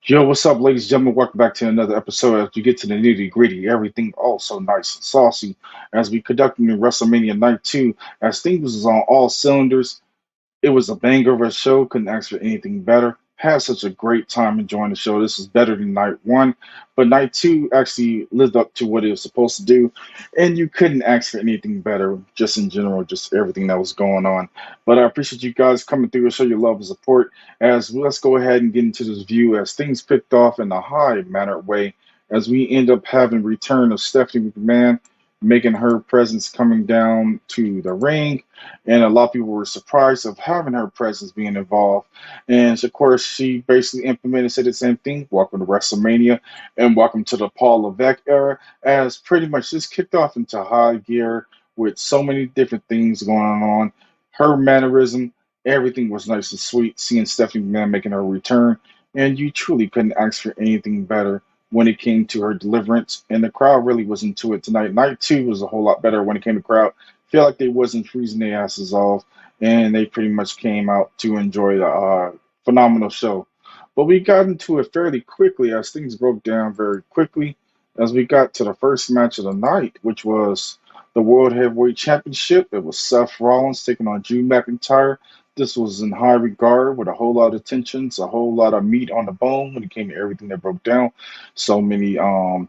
Yo, what's up, ladies and gentlemen? Welcome back to another episode as we get to the nitty gritty. Everything also nice and saucy as we conducting in WrestleMania Night 2. As things was on all cylinders, it was a banger of a show. Couldn't ask for anything better. Had such a great time enjoying the show. This is better than night one, but night two actually lived up to what it was supposed to do, and you couldn't ask for anything better. Just in general, just everything that was going on. But I appreciate you guys coming through and show your love and support. As let's go ahead and get into this view as things picked off in a high mannered way. As we end up having return of Stephanie McMahon, making her presence coming down to the ring, and a lot of people were surprised of having her presence being involved. And of course, she basically implemented, said the same thing. Welcome to WrestleMania, and welcome to the Paul Levesque era. As pretty much this kicked off into high gear with so many different things going on. Her mannerism, everything was nice and sweet. Seeing Stephanie McMahon making her return, and you truly couldn't ask for anything better when it came to her deliverance, and the crowd really was into it tonight. Night two was a whole lot better when it came to crowd. Feel like they wasn't freezing their asses off, and they pretty much came out to enjoy the phenomenal show. But we got into it fairly quickly as things broke down very quickly as we got to the first match of the night, which was the World Heavyweight Championship. It was Seth Rollins taking on Drew McIntyre. This was in high regard with a whole lot of tensions, a whole lot of meat on the bone when it came to everything that broke down. So many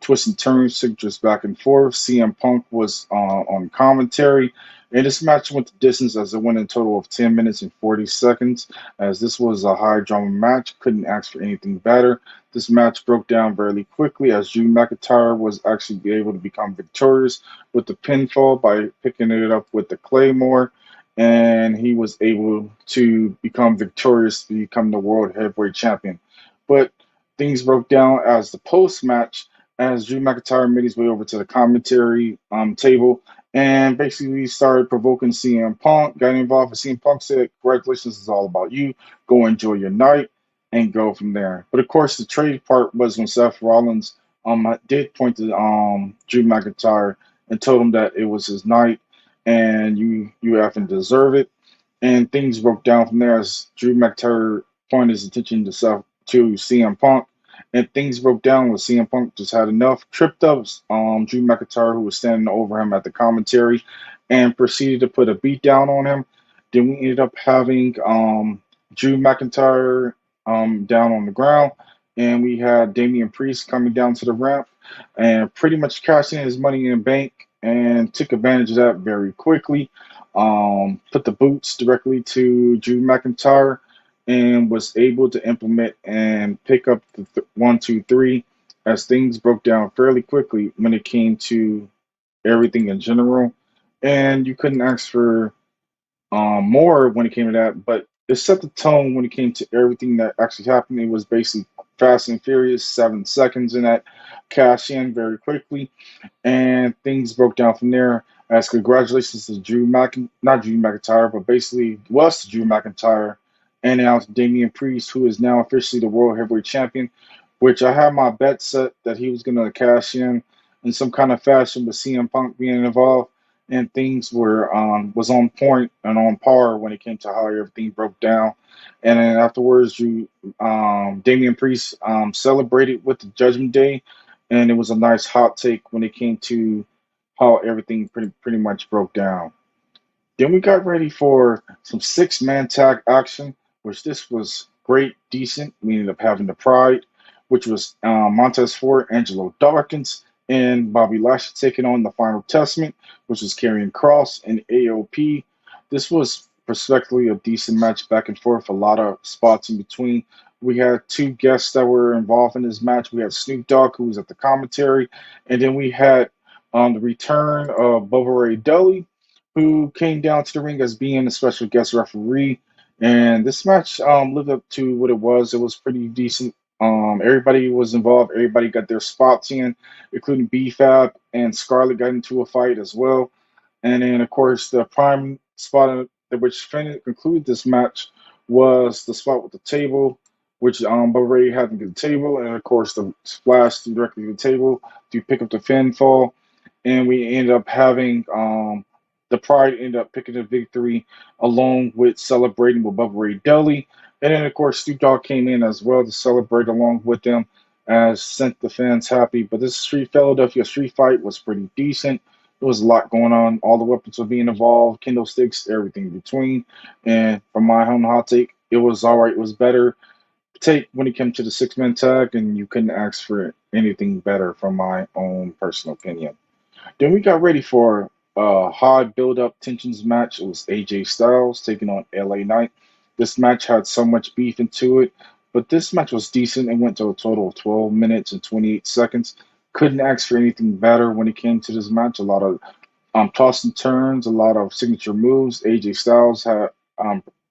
twists and turns, signatures back and forth. CM Punk was on commentary. And this match went the distance as it went in a total of 10 minutes and 40 seconds. As this was a high drama match, couldn't ask for anything better. This match broke down very quickly as Drew McIntyre was actually able to become victorious with the pinfall by picking it up with the Claymore, and he was able to become victorious to become the world heavyweight champion. But things broke down as the post match, as Drew McIntyre made his way over to the commentary table and basically started provoking CM Punk, got involved, and CM Punk said, "Congratulations, it's all about you. Go enjoy your night," and go from there. But of course, the trade part was when Seth Rollins did point to Drew McIntyre and told him that it was his night and you effing deserve it. And things broke down from there as Drew McIntyre pointed his attention to CM Punk, and things broke down when CM Punk just had enough, tripped up Drew McIntyre, who was standing over him at the commentary, and proceeded to put a beat down on him. Then we ended up having Drew McIntyre down on the ground, and we had Damian Priest coming down to the ramp and pretty much cashing his money in the bank and took advantage of that very quickly. Put the boots directly to Drew McIntyre and was able to implement and pick up the 1, 2, 3 as things broke down fairly quickly when it came to everything in general. And you couldn't ask for more when it came to that, but it set the tone when it came to everything that actually happened. It was basically Fast and Furious, 7 seconds in that cash in very quickly, and things broke down from there. As congratulations to not Drew McIntyre, but basically was to Drew McIntyre, and now to Damian Priest, who is now officially the World Heavyweight Champion. Which I had my bet set that he was going to cash in some kind of fashion with CM Punk being involved, and things were was on point and on par when it came to how everything broke down. And then afterwards, Damian Priest celebrated with the Judgment Day, and it was a nice hot take when it came to how everything pretty much broke down. Then we got ready for some six-man tag action, which this was great, decent. We ended up having the Pride, which was Montez Ford, Angelo Dawkins, and Bobby Lashley taking on the Final Testament, which was Karrion Kross and AOP. This was prospectively a decent match back and forth, a lot of spots in between. We had two guests that were involved in this match. We had Snoop Dogg, who was at the commentary, and then we had the return of Bubba Ray Dudley, who came down to the ring as being a special guest referee. And this match lived up to what it was. It was pretty decent. Everybody was involved. Everybody got their spots in, including B-Fab and Scarlett got into a fight as well. And then, of course, the prime spot which concluded this match was the spot with the table, which Bubba Ray had to get the table, and of course the splash directly to the table to pick up the pinfall. And we ended up having the Pride ended up picking the victory along with celebrating with Bubba Ray Dudley. And then, of course, Snoop Dogg came in as well to celebrate along with them, as sent the fans happy. But this Philadelphia street fight was pretty decent. There was a lot going on. All the weapons were being involved, kendo sticks, everything in between. And from my own hot take, it was all right. It was better take when it came to the six-man tag, and you couldn't ask for anything better from my own personal opinion. Then we got ready for a high build-up tensions match. It was AJ Styles taking on LA Knight. This match had so much beef into it, but this match was decent. It went to a total of 12 minutes and 28 seconds. Couldn't ask for anything better when it came to this match. A lot of toss and turns, a lot of signature moves. AJ Styles had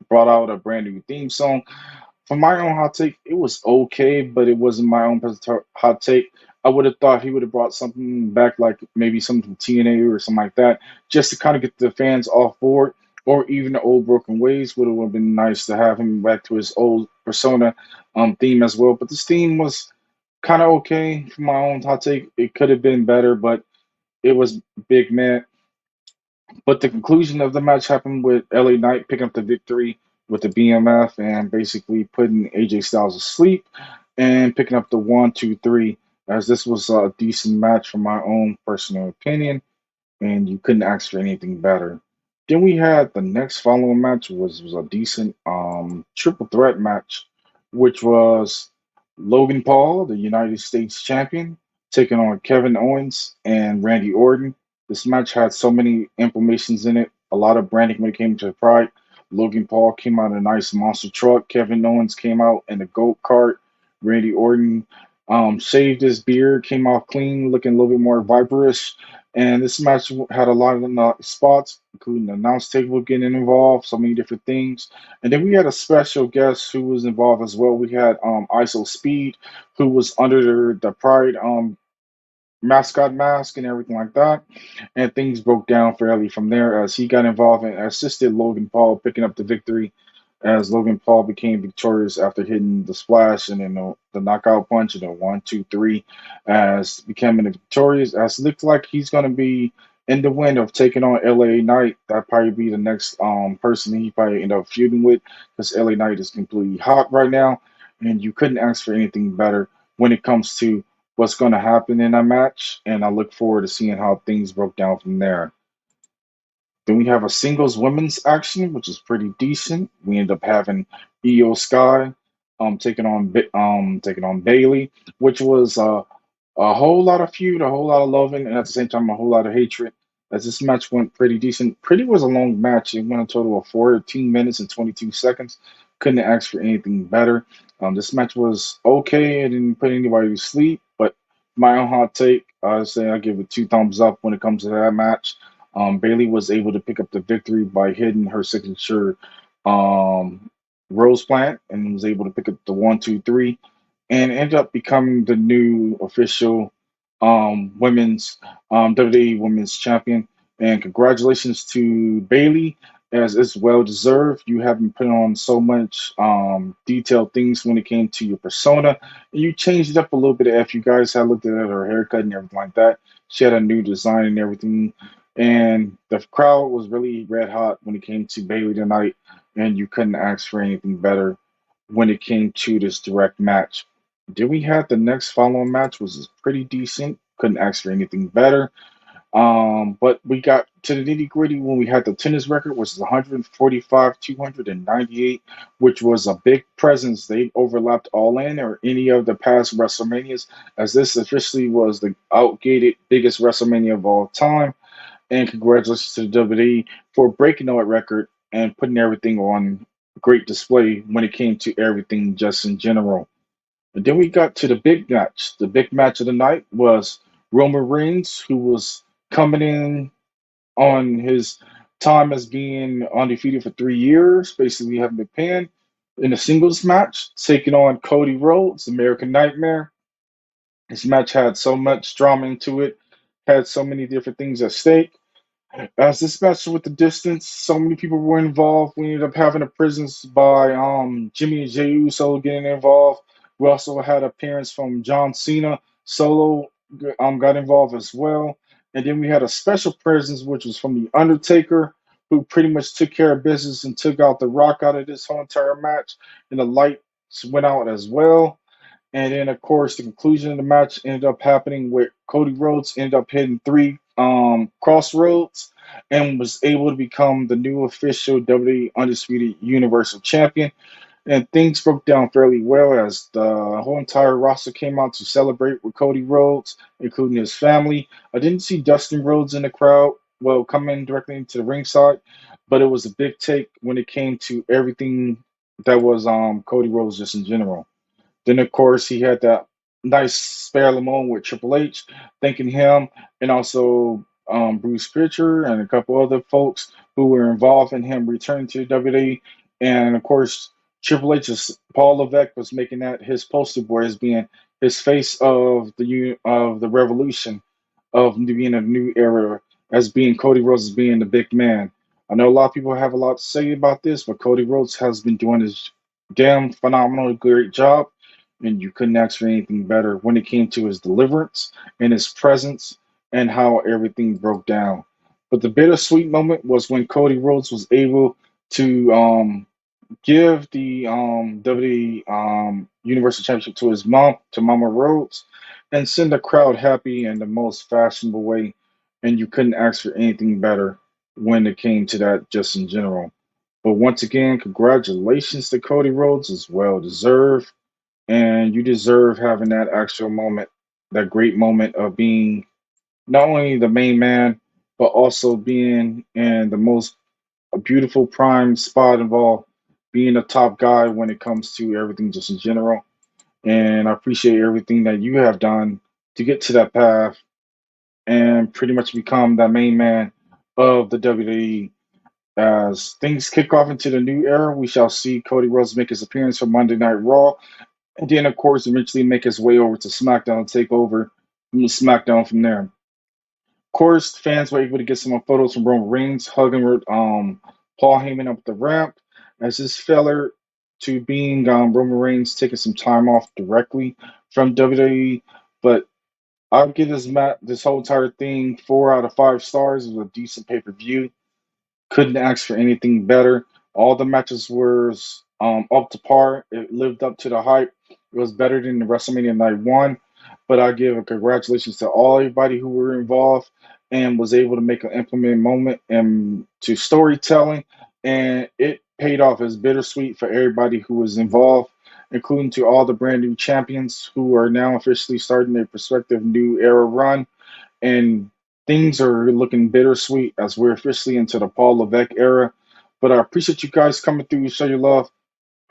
brought out a brand new theme song. For my own hot take, it was okay, but it wasn't my own hot take. I would have thought he would have brought something back, like maybe something from TNA or something like that, just to kind of get the fans off board, or even the old Broken Ways would have been nice to have him back to his old persona theme as well. But this theme was kind of okay for my own hot take. It could have been better, but it was big man. But the conclusion of the match happened with LA Knight picking up the victory with the BMF and basically putting AJ Styles asleep and picking up the 1, 2, 3. As this was a decent match from my own personal opinion, and you couldn't ask for anything better. Then we had the next following match was a decent triple threat match, which was Logan Paul, the United States champion, taking on Kevin Owens and Randy Orton. This match had so many implications in it, a lot of branding when it came to Pride. Logan Paul came out in a nice monster truck. Kevin Owens came out in a goat cart. Randy Orton shaved his beard, came off clean, looking a little bit more viperish. And this match had a lot of spots, including the announce table getting involved, so many different things. And then we had a special guest who was involved as well. We had ISO Speed, who was under the Pride mascot mask and everything like that. And things broke down fairly from there as he got involved and assisted Logan Paul picking up the victory as Logan Paul became victorious after hitting the splash and then the knockout punch and the 1, 2, 3 as becoming victorious as it looked like he's going to be in the win of taking on LA Knight. That probably be the next person he probably end up feuding with because LA Knight is completely hot right now and you couldn't ask for anything better when it comes to what's going to happen in that match, and I look forward to seeing how things broke down from there. Then we have a singles women's action, which is pretty decent. We end up having Io Sky taking on Bailey, which was a whole lot of feud, a whole lot of loving, and at the same time a whole lot of hatred. As this match went pretty decent. Pretty was a long match. It went a total of 14 minutes and 22 seconds. Couldn't ask for anything better. This match was okay. It didn't put anybody to sleep, but my own hot take, I say I give it two thumbs up when it comes to that match. Bailey was able to pick up the victory by hitting her signature um, Rose plant and was able to pick up the 1, 2, 3 and ended up becoming the new official women's WWE Women's Champion. And congratulations to Bailey, as it's well deserved. You have been putting on so much detailed things when it came to your persona. And you changed it up a little bit. If you guys had looked at her haircut and everything like that, she had a new design and everything. And the crowd was really red hot when it came to Bailey tonight, and you couldn't ask for anything better when it came to this direct match. Then we had the next following match was pretty decent. Couldn't ask for anything better. But we got to the nitty gritty when we had the tennis record, which is 145, 298, which was a big presence. They overlapped All In or any of the past WrestleManias, as this officially was the outgated biggest WrestleMania of all time. And congratulations to the WWE for breaking that record and putting everything on great display when it came to everything just in general. And then we got to the big match. The big match of the night was Roman Reigns, who was coming in on his time as being undefeated for 3 years, basically having been pinned in a singles match, taking on Cody Rhodes, American Nightmare. This match had so much drama into it, had so many different things at stake. As this match with the distance, so many people were involved. We ended up having a presence by Jimmy and Jey Uso getting involved. We also had appearance from John Cena. Solo got involved as well. And then we had a special presence, which was from The Undertaker, who pretty much took care of business and took out the Rock out of this whole entire match. And the lights went out as well. And then, of course, the conclusion of the match ended up happening where Cody Rhodes ended up hitting three crossroads and was able to become the new official WWE Undisputed Universal Champion. And things broke down fairly well as the whole entire roster came out to celebrate with Cody Rhodes, including his family. I didn't see Dustin Rhodes in the crowd, well, coming directly into the ringside, but it was a big take when it came to everything that was Cody Rhodes just in general. Then, of course, he had that nice spare moment with Triple H, thanking him, and also Bruce Pritchard and a couple other folks who were involved in him returning to WWE. And of course, Triple H's Paul Levesque was making that his poster boy as being his face of the revolution of being a new era, as being Cody Rhodes as being the big man. I know a lot of people have a lot to say about this, but Cody Rhodes has been doing his damn phenomenal, great job, and you couldn't ask for anything better when it came to his deliverance and his presence and how everything broke down. But the bittersweet moment was when Cody Rhodes was able to give the WWE Universal Championship to his mom, to Mama Rhodes, and send the crowd happy in the most fashionable way. And you couldn't ask for anything better when it came to that, just in general. But once again, congratulations to Cody Rhodes, is well deserved, and you deserve having that actual moment, that great moment of being not only the main man, but also being in the most beautiful prime spot of all, being a top guy when it comes to everything just in general. And I appreciate everything that you have done to get to that path and pretty much become that main man of the WWE. As things kick off into the new era, we shall see Cody Rhodes make his appearance for Monday Night Raw, and then, of course, eventually make his way over to SmackDown and take over from SmackDown from there. Of course, fans were able to get some photos from Roman Reigns hugging Paul Heyman up the ramp as this feller to being Roman Reigns taking some time off directly from WWE. But I'll give this whole entire thing 4 out of 5 stars. It was a decent pay per view. Couldn't ask for anything better. All the matches were up to par. It lived up to the hype. It was better than the WrestleMania Night 1. But I give a congratulations to all everybody who were involved and was able to make an implement moment and to storytelling. And it paid off as bittersweet for everybody who was involved, including to all the brand new champions who are now officially starting their prospective new era run, and things are looking bittersweet as we're officially into the Paul Levesque era. But I appreciate you guys coming through and show your love.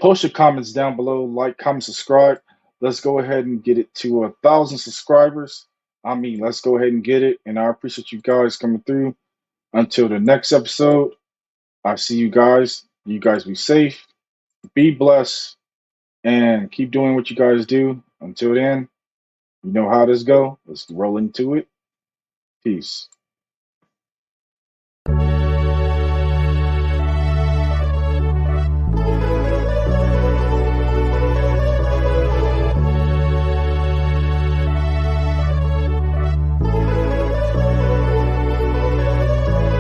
Post your comments down below, like, comment, subscribe. Let's go ahead and get it to 1,000 subscribers. I mean, let's go ahead and get it. And I appreciate you guys coming through. Until the next episode, I see you guys. You guys be safe, be blessed, and keep doing what you guys do. Until then, you know how this go. Let's roll into it. Peace.